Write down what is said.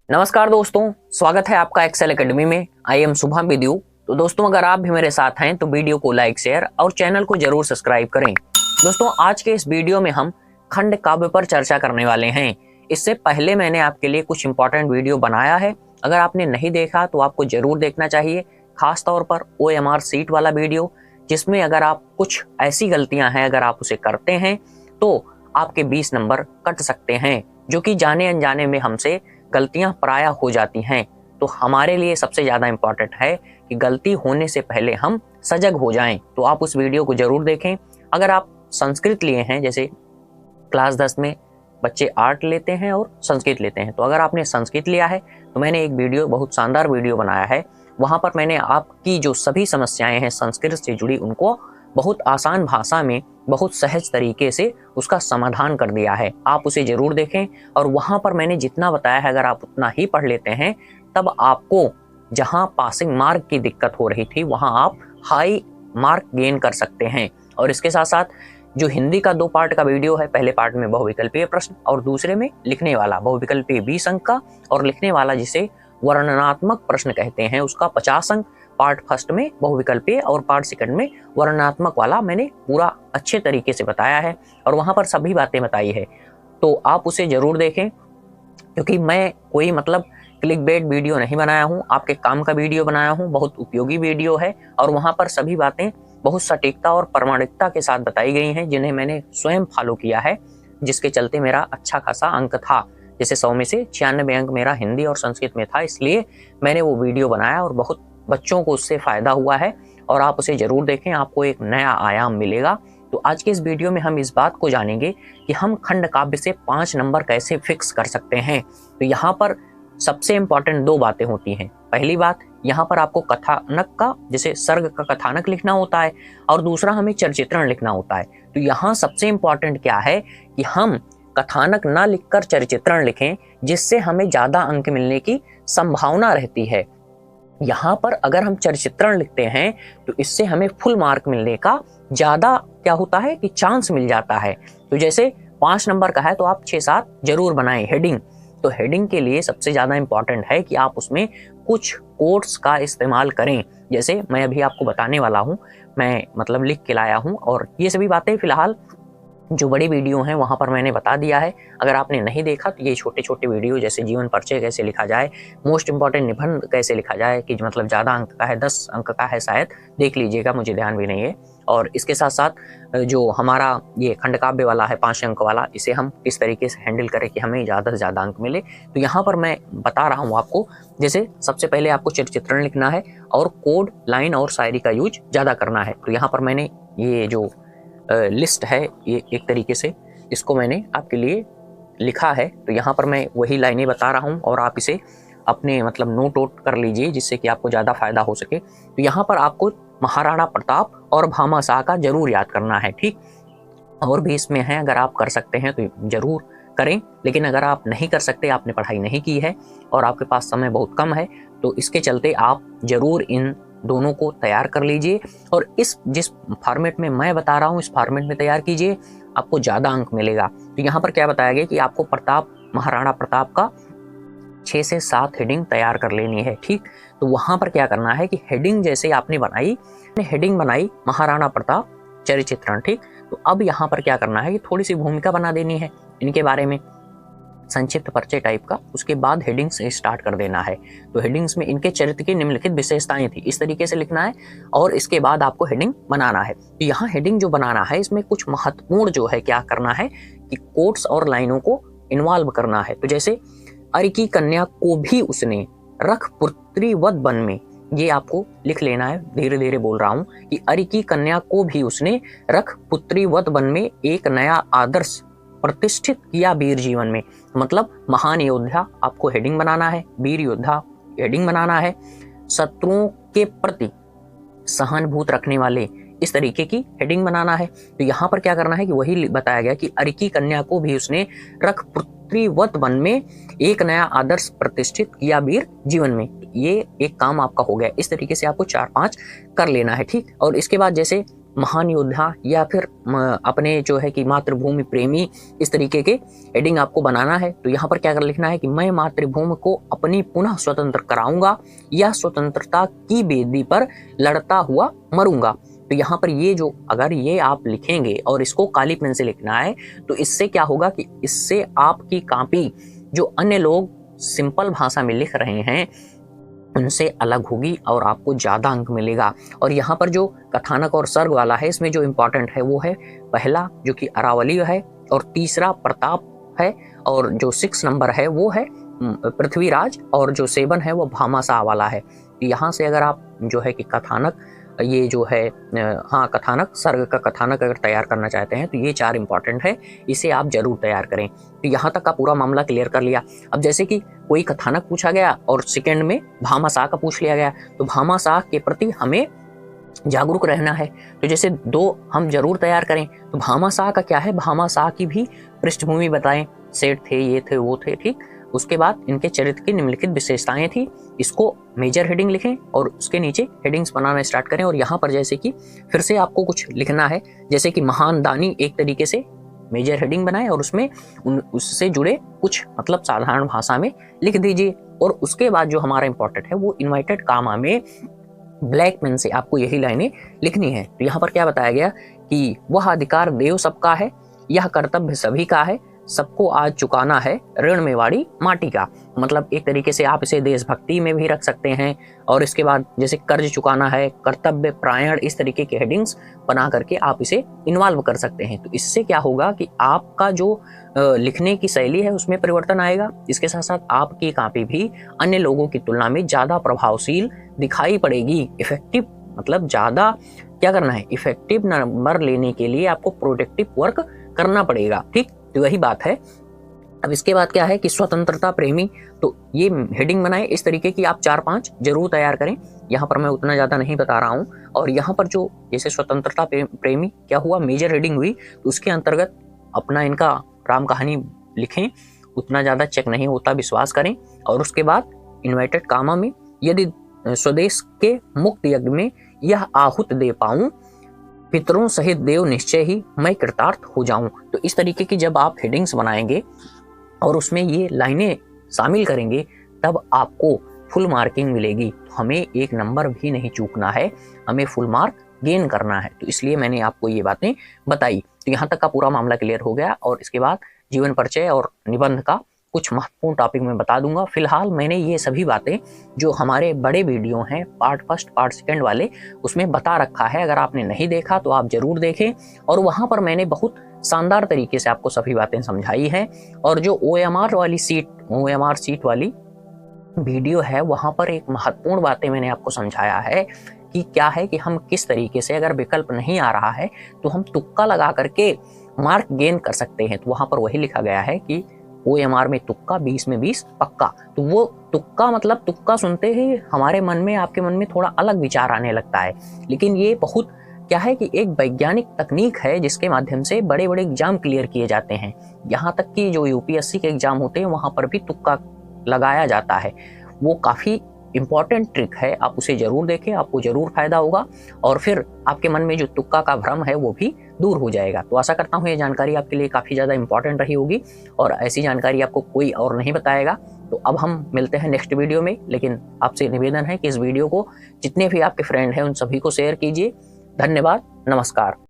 नमस्कार दोस्तों, स्वागत है आपका एक्सेल एकेडमी में। I am Shubham with you. तो दोस्तों, अगर आप भी मेरे साथ हैं तो वीडियो को लाइक, शेयर और चैनल को जरूर सब्सक्राइब करें। दोस्तों, आज के इस वीडियो में हम खंड काव्य पर चर्चा करने वाले हैं। इससे पहले मैंने आपके लिए कुछ इंपॉर्टेंट वीडियो बनाया है। अगर आपने नहीं देखा तो आपको जरूर देखना चाहिए, खास तौर पर OMR सीट वाला वीडियो, जिसमें अगर आप कुछ ऐसी गलतियां हैं अगर आप उसे करते हैं तो आपके 20 नंबर कट सकते हैं, जो कि जाने अनजाने में हमसे गलतियां प्रायः हो जाती हैं। तो हमारे लिए सबसे ज़्यादा इम्पॉर्टेंट है कि गलती होने से पहले हम सजग हो जाएं। तो आप उस वीडियो को ज़रूर देखें। अगर आप संस्कृत लिए हैं, जैसे क्लास 10 में बच्चे आर्ट लेते हैं और संस्कृत लेते हैं, तो अगर आपने संस्कृत लिया है तो मैंने एक वीडियो, बहुत शानदार वीडियो बनाया है। वहाँ पर मैंने आपकी जो सभी समस्याएं हैं संस्कृत से जुड़ी, उनको बहुत आसान भाषा में, बहुत सहज तरीके से उसका समाधान कर दिया है। आप उसे जरूर देखें। और वहाँ पर मैंने जितना बताया है, अगर आप उतना ही पढ़ लेते हैं, तब आपको जहाँ पासिंग मार्क की दिक्कत हो रही थी वहाँ आप हाई मार्क गेन कर सकते हैं। और इसके साथ साथ जो हिंदी का 2 पार्ट का वीडियो है, पहले पार्ट में बहुविकल्पीय प्रश्न और दूसरे में लिखने वाला, बहुविकल्पीय 20 अंक का, और लिखने वाला जिसे वर्णनात्मक प्रश्न कहते हैं उसका 50 अंक। पार्ट फर्स्ट में बहुविकल्पीय और पार्ट सेकंड में वर्णनात्मक वाला मैंने पूरा अच्छे तरीके से बताया है और वहां पर सभी बातें बताई है। तो आप उसे जरूर देखें, क्योंकि मैं कोई क्लिकबेट वीडियो नहीं बनाया हूं, आपके काम का वीडियो बनाया हूं। बहुत उपयोगी वीडियो है और वहां पर सभी बातें बहुत सटीकता और प्रामाणिकता के साथ बताई गई हैं, जिन्हें मैंने स्वयं फॉलो किया है, जिसके चलते मेरा अच्छा खासा अंक था। जैसे 100 में से 96 अंक मेरा हिंदी और संस्कृत में था, इसलिए मैंने वो वीडियो बनाया और बहुत बच्चों को उससे फायदा हुआ है। और आप उसे जरूर देखें, आपको एक नया आयाम मिलेगा। तो आज के इस वीडियो में हम इस बात को जानेंगे कि हम खंड काव्य से 5 नंबर कैसे फिक्स कर सकते हैं। तो यहाँ पर सबसे इंपॉर्टेंट 2 बातें होती हैं। पहली बात, यहाँ पर आपको कथानक का, जैसे सर्ग का कथानक लिखना होता है, और दूसरा हमें चरचित्रण लिखना होता है। तो यहाँ सबसे इंपॉर्टेंट क्या है कि हम कथानक ना लिखकर चरचित्रण लिखें, जिससे हमें ज्यादा अंक मिलने की संभावना रहती है। यहाँ पर अगर हम चरचित्रण लिखते हैं तो इससे हमें फुल मार्क मिलने का ज्यादा क्या होता है कि चांस मिल जाता है। तो जैसे 5 नंबर का है तो आप 6-7 जरूर बनाएं। हेडिंग, तो हेडिंग के लिए सबसे ज्यादा इंपॉर्टेंट है कि आप उसमें कुछ कोट्स का इस्तेमाल करें। जैसे मैं अभी आपको बताने वाला हूँ, मैं लिख के लाया हूँ, और ये सभी बातें फिलहाल जो बड़ी वीडियो हैं वहाँ पर मैंने बता दिया है। अगर आपने नहीं देखा तो ये छोटे छोटे वीडियो, जैसे जीवन परिचय कैसे लिखा जाए, मोस्ट इंपॉर्टेंट निबंध कैसे लिखा जाए, कि ज़्यादा अंक का है, 10 अंक का है शायद, देख लीजिएगा, मुझे ध्यान भी नहीं है। और इसके साथ साथ जो हमारा ये खंड काव्य वाला है 5 अंक वाला, इसे हम किस तरीके से हैंडल करें कि हमें ज़्यादा से ज़्यादा अंक मिले। तो यहाँ पर मैं बता रहा हूँ आपको। जैसे सबसे पहले आपको चित्रण लिखना है और कोड, लाइन और शायरी का यूज ज़्यादा करना है। तो यहाँ पर मैंने ये जो लिस्ट है, ये एक तरीके से इसको मैंने आपके लिए लिखा है। तो यहाँ पर मैं वही लाइनें बता रहा हूँ और आप इसे अपने नोट आउट कर लीजिए, जिससे कि आपको ज़्यादा फायदा हो सके। तो यहाँ पर आपको महाराणा प्रताप और भामाशाह का जरूर याद करना है, ठीक। और भी इसमें है, अगर आप कर सकते हैं तो जरूर करें, लेकिन अगर आप नहीं कर सकते, आपने पढ़ाई नहीं की है और आपके पास समय बहुत कम है, तो इसके चलते आप जरूर इन दोनों को तैयार कर लीजिए। और जिस फॉर्मेट में मैं बता रहा हूँ, इस फॉर्मेट में तैयार कीजिए, आपको ज़्यादा अंक मिलेगा। तो यहाँ पर क्या बताया गया कि आपको महाराणा प्रताप का 6 से 7 हेडिंग तैयार कर लेनी है, ठीक। तो वहाँ पर क्या करना है कि हेडिंग जैसे आपने हेडिंग बनाई महाराणा प्रताप चरिचित्रण, ठीक। तो अब यहाँ पर क्या करना है कि थोड़ी सी भूमिका बना देनी है इनके बारे में, संक्षिप्त परिचय टाइप का। उसके बाद हेडिंग्स स्टार्ट कर देना है। तो हेडिंग्स में इनके चरित्र की निम्नलिखित विशेषताएं थी, इस तरीके से लिखना है, और इसके बाद आपको हेडिंग बनाना है। तो यहाँ हेडिंग जो बनाना है, इसमें कुछ महत्वपूर्ण जो है क्या करना है कि कोट्स और लाइनों को इन्वॉल्व करना है। तो जैसे अरि की कन्या को भी उसने रख पुत्री वध वन में, ये आपको लिख लेना है, धीरे धीरे बोल रहा हूँ, कि अरि की कन्या को भी उसने रख पुत्री वध वन में एक नया आदर्श प्रतिष्ठित किया वीर जीवन में। महान योद्धा आपको हेडिंग बनाना है, वीर योद्धा हेडिंग बनाना है, शत्रुओं के प्रति सहानुभूत रखने वाले, इस तरीके की हेडिंग बनाना है। तो यहाँ पर क्या करना है कि वही बताया गया कि अरि की कन्या को भी उसने रख पुत्रीवत वन में एक नया आदर्श प्रतिष्ठित किया वीर जीवन में। ये एक काम आपका हो गया। इस तरीके से आपको 4-5 कर लेना है, ठीक। और इसके बाद जैसे महान योद्धा या फिर अपने जो है कि मातृभूमि प्रेमी, इस तरीके के हेडिंग आपको बनाना है। तो यहाँ पर क्या कर लिखना है कि मैं मातृभूमि को अपनी पुनः स्वतंत्र कराऊंगा या स्वतंत्रता की बेदी पर लड़ता हुआ मरूंगा। तो यहाँ पर ये जो अगर ये आप लिखेंगे और इसको काली पेन से लिखना है, तो इससे क्या होगा कि इससे आपकी कॉपी जो अन्य लोग सिंपल भाषा में लिख रहे हैं उनसे अलग होगी और आपको ज़्यादा अंक मिलेगा। और यहाँ पर जो कथानक और सर्ग वाला है, इसमें जो इम्पोर्टेंट है वो है पहला जो कि अरावली है, और तीसरा प्रताप है, और जो 6 नंबर है वो है पृथ्वीराज, और जो 7 है वो भामाशाह वाला है। यहाँ से अगर आप जो है कि कथानक ये जो है कथानक सर्ग का कथानक अगर तैयार करना चाहते हैं तो ये 4 इंपॉर्टेंट है, इसे आप जरूर तैयार करें। तो यहाँ तक का पूरा मामला क्लियर कर लिया। अब जैसे कि कोई कथानक पूछा गया और सेकंड में भामाशाह का पूछ लिया गया, तो भामाशाह के प्रति हमें जागरूक रहना है। तो जैसे 2 हम जरूर तैयार करें। तो भामाशाह का क्या है, भामाशाह की भी पृष्ठभूमि बताएं, सेठ थे, ये थे, वो थे, ठीक। उसके बाद इनके चरित्र की निम्नलिखित विशेषताएं थी, इसको मेजर हेडिंग लिखें और उसके नीचे हेडिंग्स बनाना स्टार्ट करें। और यहाँ पर जैसे कि फिर से आपको कुछ लिखना है, जैसे कि महान दानी एक तरीके से मेजर हेडिंग बनाए और उसमें उससे जुड़े कुछ मतलब साधारण भाषा में लिख दीजिए। और उसके बाद जो हमारा इंपॉर्टेंट है वो इन्वाइटेड कामा में ब्लैक पेन से आपको यही लाइनें लिखनी है। तो यहाँ पर क्या बताया गया कि वह अधिकार देव सबका है, यह कर्तव्य सभी का है, सबको आज चुकाना है ऋण मेवाड़ी माटी का। मतलब एक तरीके से आप इसे देशभक्ति में भी रख सकते हैं, और इसके बाद जैसे कर्ज चुकाना है, कर्तव्य प्रायण, इस तरीके के हेडिंग्स बना करके आप इसे इन्वॉल्व कर सकते हैं। तो इससे क्या होगा कि आपका जो लिखने की शैली है उसमें परिवर्तन आएगा। इसके साथ साथ आपकी कॉपी भी अन्य लोगों की तुलना में ज़्यादा प्रभावशील दिखाई पड़ेगी। इफेक्टिव मतलब ज़्यादा क्या करना है, इफेक्टिव नंबर लेने के लिए आपको प्रोडक्टिव वर्क करना पड़ेगा, ठीक। तो वही बात है। अब इसके बाद क्या है कि स्वतंत्रता प्रेमी, तो ये हेडिंग बनाए इस तरीके की आप 4-5 जरूर तैयार करें। यहाँ पर मैं उतना ज़्यादा नहीं बता रहा हूँ। और यहाँ पर जो जैसे स्वतंत्रता प्रेमी क्या हुआ, मेजर हेडिंग हुई, तो उसके अंतर्गत अपना इनका राम कहानी लिखें, उतना ज़्यादा चेक नहीं होता, विश्वास करें। और उसके बाद इन्वाइटेड कामा में यदि स्वदेश के मुक्त यज्ञ में यह आहुत दे पाऊं, पितरों सहित देव निश्चय ही मैं कृतार्थ हो जाऊं। तो इस तरीके की जब आप हेडिंग्स बनाएंगे और उसमें ये लाइनें शामिल करेंगे, तब आपको फुल मार्किंग मिलेगी। तो हमें 1 नंबर भी नहीं चूकना है, हमें फुल मार्क गेन करना है। तो इसलिए मैंने आपको ये बातें बताई। तो यहाँ तक का पूरा मामला क्लियर हो गया। और इसके बाद जीवन परिचय और निबंध का कुछ महत्वपूर्ण टॉपिक मैं बता दूंगा। फिलहाल मैंने ये सभी बातें जो हमारे बड़े वीडियो हैं पार्ट 1, पार्ट 2 वाले, उसमें बता रखा है। अगर आपने नहीं देखा तो आप जरूर देखें। और वहां पर मैंने बहुत शानदार तरीके से आपको सभी बातें समझाई हैं। और जो OMR सीट वाली वीडियो है, वहां पर एक महत्वपूर्ण बातें मैंने आपको समझाया है कि क्या है कि हम किस तरीके से, अगर विकल्प नहीं आ रहा है तो हम तुक्का लगा करके मार्क गेन कर सकते हैं। तो वहां पर वही लिखा गया है कि OMR में तुक्का, 20 में 20 पक्का। तो वो तुक्का मतलब तुक्का सुनते ही हमारे मन में, आपके मन में थोड़ा अलग विचार आने लगता है, लेकिन ये बहुत क्या है कि एक वैज्ञानिक तकनीक है जिसके माध्यम से बड़े बड़े एग्जाम क्लियर किए जाते हैं। यहाँ तक कि जो UPSC के एग्जाम होते हैं वहां पर भी तुक्का लगाया जाता है। वो काफी इंपॉर्टेंट ट्रिक है, आप उसे जरूर देखें, आपको जरूर फायदा होगा। और फिर आपके मन में जो तुक्का का भ्रम है वो भी दूर हो जाएगा। तो आशा करता हूँ ये जानकारी आपके लिए काफ़ी ज़्यादा इंपॉर्टेंट रही होगी, और ऐसी जानकारी आपको कोई और नहीं बताएगा। तो अब हम मिलते हैं नेक्स्ट वीडियो में, लेकिन आपसे निवेदन है कि इस वीडियो को जितने भी आपके फ्रेंड हैं उन सभी को शेयर कीजिए। धन्यवाद, नमस्कार।